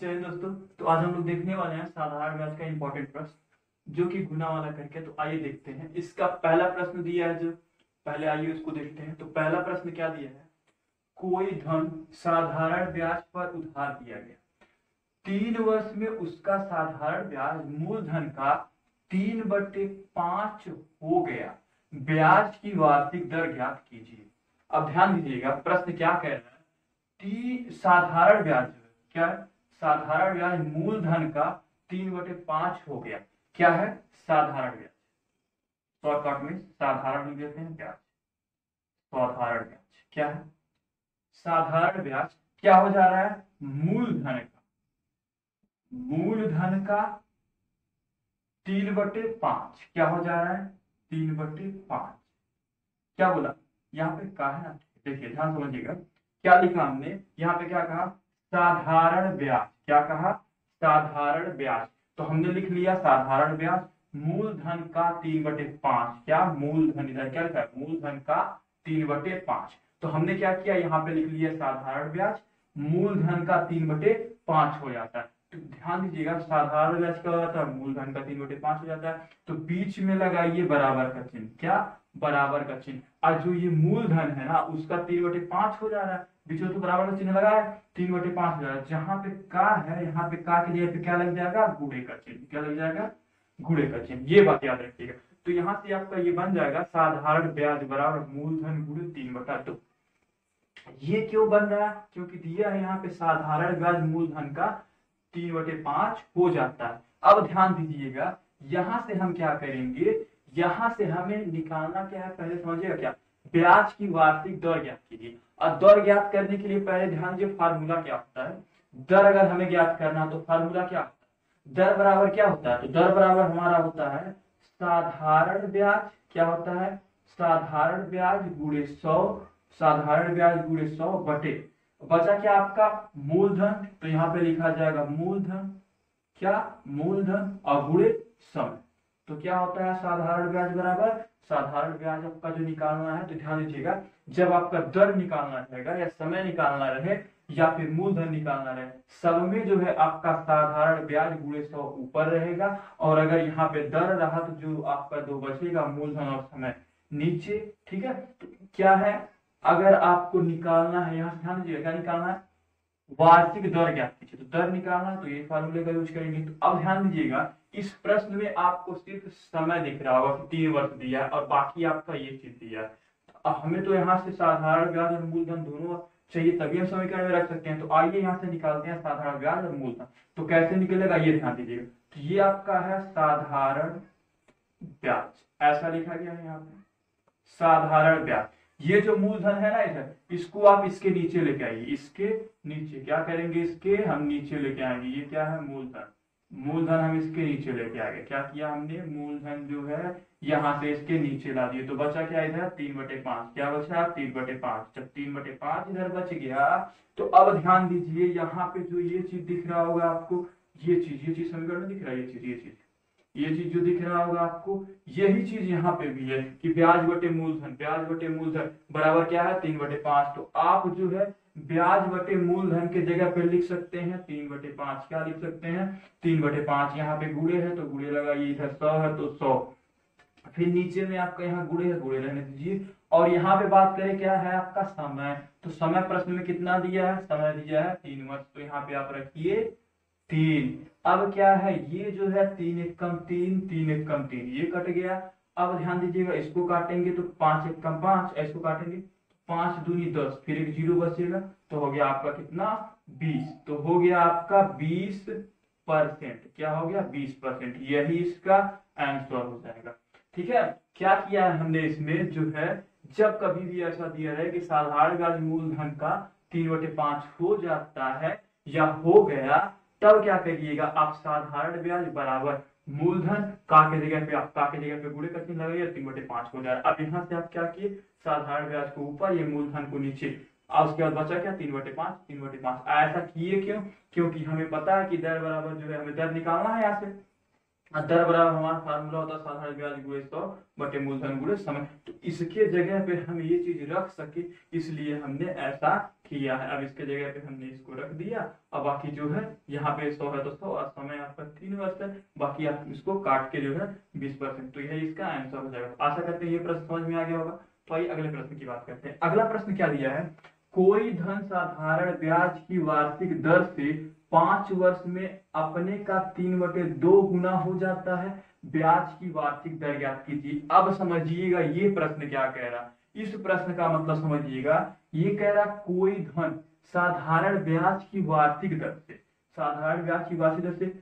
चलिए दोस्तों, तो आज हम लोग देखने वाले हैं साधारण ब्याज का इंपॉर्टेंट प्रश्न जो कि गुना वाला करके। तो आइए देखते हैं। इसका पहला प्रश्न दिया है, जो पहले आइए उसको देखते हैं। तो पहला प्रश्न क्या दिया है? कोई धन साधारण ब्याज पर उधार दिया गया, 3 वर्ष में उसका साधारण ब्याज मूलधन का 3/5 हो गया। ब्याज की वार्षिक दर ज्ञात कीजिए। अब ध्यान दीजिएगा, प्रश्न क्या कह रहा है? साधारण ब्याज जो है, क्या है? साधारण ब्याज मूलधन का 3/5 हो गया। क्या है? साधारण ब्याज। शॉर्टकट में साधारण लिख देते हैं ब्याज। साधारण ब्याज क्या है? साधारण ब्याज क्या हो जा रहा है? मूलधन का 3/5 क्या हो जा रहा है? 3/5। क्या बोला? यहाँ पे कहा है ना, देखिए ध्यान समझिएगा। क्या लिखा हमने यहाँ पे? क्या कहा? साधारण ब्याज। क्या कहा? साधारण ब्याज। तो हमने लिख लिया साधारण ब्याज मूलधन का 3/5। क्या मूलधन? इधर क्या लिखा है? मूलधन का 3/5। तो हमने क्या किया? यहाँ पे लिख लिया साधारण ब्याज मूलधन का 3/5 हो जाता है। तो ध्यान दीजिएगा, साधारण ब्याज क्या हो जाता है? मूलधन का 3/5 हो जाता है। तो बीच में लगाइए बराबर का चिन्ह। क्या? बराबर का चिन्ह। और जो ये मूलधन है ना, उसका 3/5 हो जा रहा है। बीच में तो बराबर का चिन्ह लगा है, 3/5 हो जा रहा है। जहां पे का है, यहाँ पे का के जगह पे क्या लग जाएगा? गुणे का चिन्ह। क्या लग जाएगा? गुणे का चिन्ह। ये बात याद रखिएगा। तो यहाँ से आपका ये बन जाएगा साधारण ब्याज बराबर मूलधन गुणे 3/2। ये क्यों बन रहा है? क्योंकि दिया है यहाँ पे साधारण ब्याज मूलधन का 3/5 हो जाता है। अब ध्यान दीजिएगा, यहां से हम क्या करेंगे? यहां से हमें निकालना क्या है? पहले समझिएगा क्या? ब्याज की वार्षिक दर ज्ञात कीजिए। और दर ज्ञात करने के लिए पहले ध्यान दीजिए फार्मूला क्या होता है। दर अगर हमें ज्ञात करना तो फार्मूला क्या होता है? दर बराबर क्या होता है? तो दर बराबर हमारा होता है साधारण ब्याज। क्या होता है? साधारण ब्याज गुणे 100। साधारण ब्याज गुणे 100 बटे बचा क्या आपका? मूलधन। तो यहाँ पे लिखा जाएगा मूलधन। क्या? मूलधन और गुणे समय। तो क्या होता है? साधारण ब्याज बराबर साधारण ब्याज आपका जो निकालना है, तो ध्यान दीजिएगा, जब आपका दर निकालना रहेगा या समय निकालना रहे या फिर मूलधन निकालना रहे, सब में जो है आपका साधारण ब्याज गुणे 100 ऊपर रहेगा। और अगर यहाँ पे दर रहा तो जो आपका दो बचेगा मूलधन और समय नीचे। ठीक है? तो क्या है? अगर आपको निकालना है, यहाँ से ध्यान दीजिएगा, क्या निकालना है? वार्षिक दर ज्ञात कीजिए। तो दर निकालना है तो ये फार्मूले का यूज करेंगे। तो अब ध्यान दीजिएगा, इस प्रश्न में आपको सिर्फ समय दिख रहा होगा कि 3 वर्ष दिया है और बाकी आपका ये चीज दिया है। अब हमें तो यहाँ से साधारण ब्याज और मूलधन दोनों चाहिए, तभी हम समीकरण में रख सकते हैं। तो आइए यहाँ से निकालते हैं साधारण ब्याज और मूलधन। तो कैसे निकलेगा ये ध्यान दीजिएगा। तो ये आपका है साधारण ब्याज, ऐसा लिखा गया है यहाँ पे साधारण ब्याज। ये जो मूलधन है ना इधर, इसको आप इसके नीचे लेके आइए। इसके नीचे क्या करेंगे? इसके हम नीचे लेके आएंगे। ये क्या है? मूलधन। मूलधन हम इसके नीचे लेके आ गए। क्या किया हमने? मूलधन जो है यहाँ से इसके नीचे ला दिए। तो बचा क्या इधर? 3/5। क्या बचा? 3/5। जब 3/5 इधर बच गया, तो अब ध्यान दीजिए, यहाँ पे जो ये चीज दिख रहा होगा आपको, ये चीज समीकरण में दिख रहा है। ये चीज जो दिख रहा होगा आपको, यही चीज यहाँ पे भी है कि ब्याज बटे मूलधन। ब्याज बटे मूलधन बराबर क्या है? 3/5। तो आप जो है ब्याज बटे मूलधन के जगह पे लिख सकते हैं 3/5। क्या लिख सकते हैं? 3/5। यहाँ पे गुणे है तो गुणे लगाइए, इधर 100 है तो 100। फिर नीचे में आपका यहाँ गुणे है, गुणे रहने दीजिए। और यहाँ पे बात करें क्या है आपका? समय। तो समय प्रश्न में कितना दिया है? समय दिया है 3 वर्ष। तो यहाँ पे आप रखिए 3। अब क्या है? ये जो है 3 एकम 3, 3 एकम 3, ये कट गया। अब ध्यान दीजिएगा, इसको काटेंगे तो 5 एकम 5, इसको काटेंगे 5 दूनी 10, फिर एक जीरो बचेगा। तो हो गया आपका कितना? 20। तो हो गया आपका 20%। क्या हो गया? 20%। यही इसका आंसर हो जाएगा। ठीक है? क्या किया है हमने इसमें जो है, जब कभी भी ऐसा दिया है कि साधारण ब्याज मूलधन का 3/5 हो जाता है या हो गया, तब क्या करिएगा आप? साधारण ब्याज बराबर मूलधन का के जगह पे आप का के जगह पे गुणे का चिन्ह लगाइए, 3/5 हो जाएगा। अब यहाँ से आप क्या किए? साधारण ब्याज को ऊपर, ये मूलधन को नीचे। अब उसके बाद बचा क्या? 3/5। 3/5 ऐसा किए क्यों? क्योंकि हमें पता है कि दर बराबर जो है, हमें दर निकालना है यहाँ से। दर बराबर हमारा फार्मूला होता है साधारण ब्याज गुणे 100 बटे मूलधन गुणे समय। तो इसके जगह पे हम ये चीज रख सके इसलिए हमने ऐसा किया है। अब इसके जगह पे हमने इसको रख दिया और बाकी जो है यहाँ पे 100 है तो 100 और समय आपका 3 वर्ष है, बाकी आप इसको काट के जो है 20%, तो यह इसका आंसर हो जाएगा। आशा करते हैं ये प्रश्न समझ में आ गया होगा। तो आइए अगले प्रश्न की बात करते हैं। अगला प्रश्न क्या दिया है, कोई धन साधारण ब्याज की वार्षिक दर से 5 वर्ष में अपने का 3/2 गुना हो जाता है, ब्याज की वार्षिक दर ज्ञात कीजिए। अब समझिएगा ये प्रश्न क्या कह रहा, इस प्रश्न का मतलब समझिएगा। ये कह रहा कोई धन साधारण ब्याज की वार्षिक दर से, साधारण ब्याज की वार्षिक दर से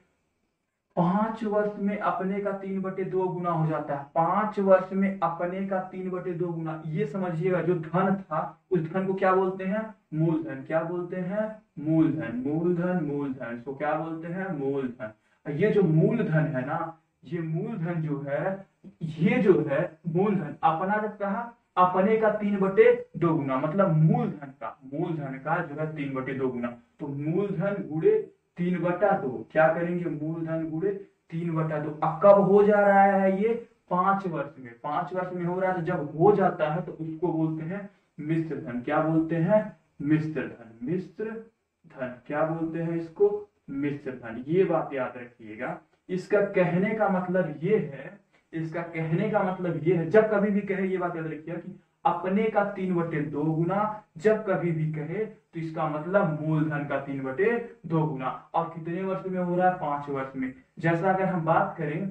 5 वर्ष में अपने का 3/2 गुना हो जाता है। 5 वर्ष में अपने का 3/2 गुना, ये समझिएगा जो धन था उस धन को क्या बोलते हैं, मूलधन। क्या बोलते हैं, मूलधन। मूलधन मूलधन इसको क्या बोलते हैं, मूलधन। ये जो मूलधन है ना, ये मूलधन जो है, ये जो है मूलधन अपना जब कहा अपने का 3/2 गुना, मतलब मूलधन का जो है 3/2 गुना। तो मूलधन गुणे 3/2, क्या करेंगे, मूलधन गुणे 3/2। अब कब हो जा रहा है ये, 5 वर्ष में। 5 वर्ष में हो रहा है, तो जब हो जाता है तो उसको बोलते हैं मिश्र धन। क्या बोलते हैं, मिश्र धन। मिश्र धन क्या बोलते हैं इसको, मिश्र धन। ये बात याद रखिएगा। इसका कहने का मतलब ये है, इसका कहने का मतलब ये है, जब कभी भी कहे ये बात याद रखिएगा कि अपने का 3/2 गुना, जब कभी भी कहे तो इसका मतलब मूलधन का 3/2 गुना। और कितने वर्ष में हो रहा है, 5 वर्ष में। जैसा अगर हम बात करें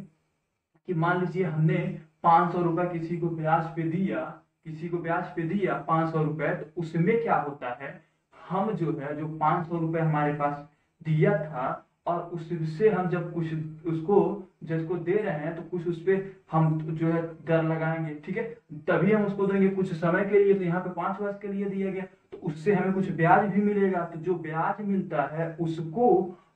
कि मान लीजिए हमने 500 रुपए किसी को ब्याज पे दिया, किसी को ब्याज पे दिया 500 रुपए, तो उसमें क्या होता है, हम जो है जो 500 रुपए हमारे पास दिया था और उससे हम जब कुछ उसको जिसको दे रहे हैं तो कुछ उस पर हम जो है दर लगाएंगे, ठीक है, तभी हम उसको देंगे कुछ समय के लिए। तो यहाँ पे 5 वर्ष के लिए दिया गया तो उससे हमें कुछ ब्याज भी मिलेगा। तो जो ब्याज मिलता है उसको,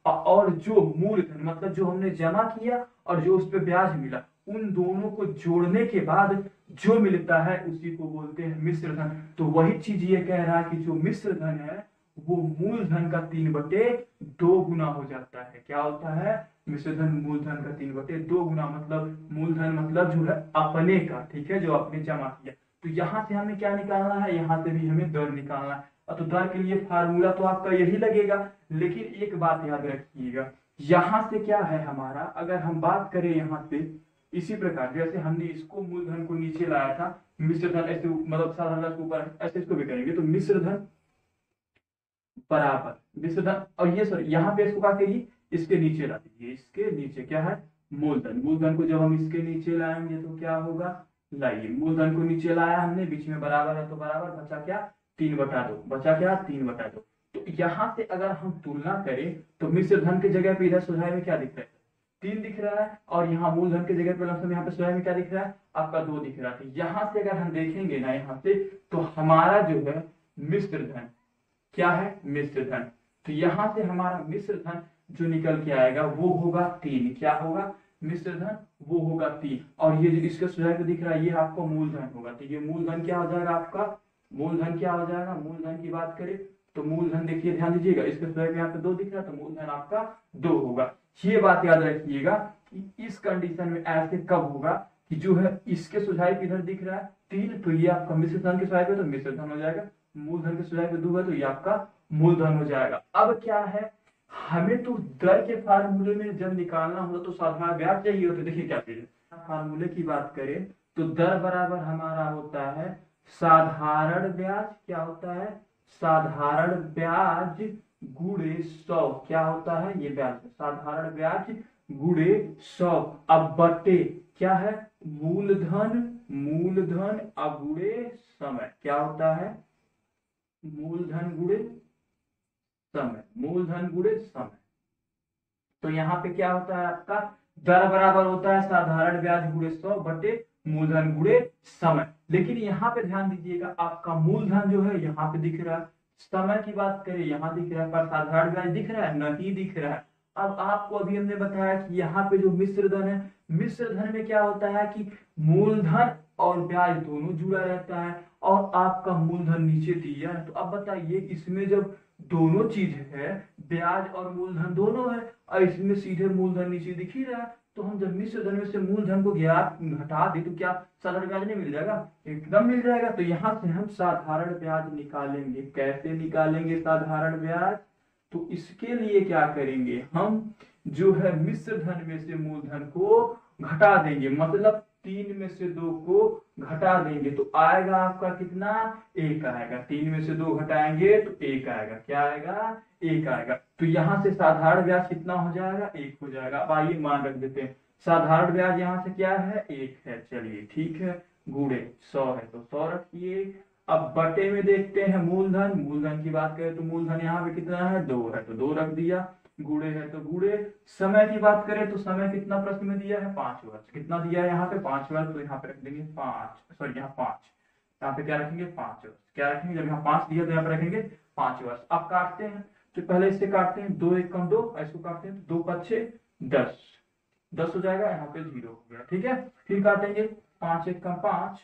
और जो मूलधन मतलब जो हमने जमा किया और जो उस पर ब्याज मिला, उन दोनों को जोड़ने के बाद जो मिलता है उसी को बोलते हैं मिश्र धन। तो वही चीज ये कह रहा है कि जो मिश्र धन है वो मूलधन का 3/2 गुना हो जाता है। क्या होता है, मिश्र धन मूलधन का 3/2 गुना, मतलब मूलधन मतलब जो है अपने का, ठीक है, जो आपने जमा किया। तो यहाँ से हमें क्या निकालना है, यहाँ से भी हमें दर निकालना है। तो दर के लिए फार्मूला तो आपका यही लगेगा, लेकिन एक बात याद रखिएगा, यहाँ से क्या है हमारा, अगर हम बात करें यहाँ से इसी प्रकार जैसे हमने इसको मूलधन को नीचे लाया था, मिश्र धन ऐसे मतलब साधारण के ऊपर ऐसे इसको भी करेंगे, तो मिश्र धन बराबर मिश्र धन, और ये सॉरी यहाँ पे इसको क्या करिए, इसके नीचे ला दीजिए। इसके नीचे क्या है, मूलधन। मूलधन को जब हम इसके नीचे लाएंगे तो क्या होगा, लाइए मूलधन को नीचे लाया हमने, बीच में बराबर है तो बराबर, बचा क्या 3/2, बचा क्या 3/2। तो यहाँ से अगर हम तुलना करें तो मिश्र धन की जगह पे इधर सुझाव में क्या दिख रहा है, 3 दिख रहा है, और यहाँ मूलधन की जगह पे लमसम यहाँ पे सुझाव में क्या दिख रहा है, आपका 2 दिख रहा है। यहाँ से अगर हम देखेंगे ना यहाँ से, तो हमारा जो है मिश्र धन क्या है, मिश्र धन। तो यहाँ से हमारा मिश्र धन जो निकल के आएगा वो होगा 3। क्या होगा, मिश्र धन वो होगा 3। और ये जो इसका सुझाव पे दिख रहा है ये आपका मूलधन होगा। तो ये मूलधन क्या हो जाएगा आपका, मूलधन क्या हो जाएगा, मूलधन की बात करें तो मूलधन देखिए ध्यान दीजिएगा, इसके सुझाव यहाँ पे 2 दिख रहा है तो मूलधन आपका 2 होगा। ये बात याद रखिएगा कि इस कंडीशन में ऐसे कब होगा कि जो है इसके सुझाव इधर दिख रहा है 3, तो ये आपका मिश्र धन के सुझाव पे तो मिश्र धन हो जाएगा, मूलधन के सुझाव पे 2 है तो ये आपका मूलधन हो जाएगा। अब क्या है, हमें तो दर के फार्मूले में जब निकालना होता तो साधारण ब्याज चाहिए होता। देखिए क्या चीज है, फार्मूले की बात करें तो दर बराबर हमारा होता है साधारण ब्याज, क्या होता है, साधारण ब्याज गुणे 100। क्या होता है, ये ब्याज साधारण ब्याज गुणे 100। अब बटे क्या है, मूलधन, मूलधन अगुणे समय। क्या होता है, मूलधन गुणे समय, मूलधन गुणे समय। तो यहाँ पे क्या होता है आपका, दर बराबर होता है साधारण ब्याज गुणे 100 बटे मूलधन गुणे समय। लेकिन यहाँ पे ध्यान दीजिएगा, आपका मूलधन जो है यहाँ पे दिख रहा है, समय की बात करें यहाँ दिख रहा है, पर साधारण ब्याज दिख रहा है, नहीं दिख रहा है। अब आपको अभी हमने बताया कि यहाँ पे जो मिश्र धन है, मिश्र धन में क्या होता है कि मूलधन और ब्याज दोनों जुड़ा रहता है, और आपका मूलधन नीचे दिया है। तो अब बताइए इसमें जब दोनों चीज है, ब्याज और मूलधन दोनों है, और इसमें सीधे मूलधन नीचे दिख ही रहा है। तो हम जब मिश्र धन में से मूलधन को ज्ञात हटा दे तो क्या साधारण ब्याज नहीं मिल जाएगा? एकदम मिल जाएगा। तो यहाँ से हम साधारण ब्याज निकालेंगे। कैसे निकालेंगे साधारण ब्याज? तो इसके लिए क्या करेंगे, हम जो है मिश्र धन में से मूलधन को घटा देंगे, मतलब 3 में से 2 को घटा देंगे तो आएगा आपका कितना? 1 आएगा। 3 में से 2 घटाएंगे तो 1 आएगा। क्या आएगा? 1 आएगा। तो यहाँ से साधारण ब्याज कितना हो जाएगा? 1 हो जाएगा। अब आइए मान रख देते हैं, साधारण ब्याज यहाँ से क्या है? 1 है। चलिए ठीक है, गुणे 100 है तो 100 रखिए। अब बटे में देखते हैं मूलधन, मूलधन की बात करें तो मूलधन यहाँ पे कितना है? 2 है तो 2 रख दिया। गुणे है तो गुणे। समय की बात करें तो समय कितना प्रश्न में दिया है? 5 वर्ष। कितना दिया है यहाँ पे? 5 वर्ष। तो यहाँ पे रख देंगे 5, सॉरी यहाँ 5, यहाँ पे क्या रखेंगे? 5 वर्ष। क्या रखेंगे? जब यहाँ 5 दिया तो यहाँ पे रखेंगे 5 वर्ष। अब काटते हैं तो पहले इससे काटते हैं, 2 1 कम 2, इसको काटते हैं तो 2 5 6 10, 10 हो जाएगा, यहाँ पे 0 हो गया। ठीक है, फिर काटेंगे 5 1 कम 5,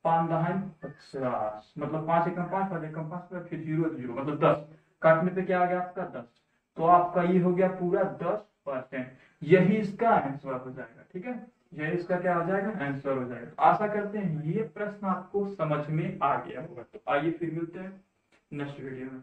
5 दहाई 50, मतलब 5 1 कम 5, 5 1 कम 5, फिर 0 0 मतलब 10। काटने पे क्या आ गया आपका? 10। तो आपका ये हो गया पूरा 10%। यही इसका आंसर हो जाएगा। ठीक है, यही इसका क्या हो जाएगा? आंसर हो जाएगा। तो आशा करते हैं ये प्रश्न आपको समझ में आ गया होगा। तो आइए फिर मिलते हैं नेक्स्ट वीडियो में।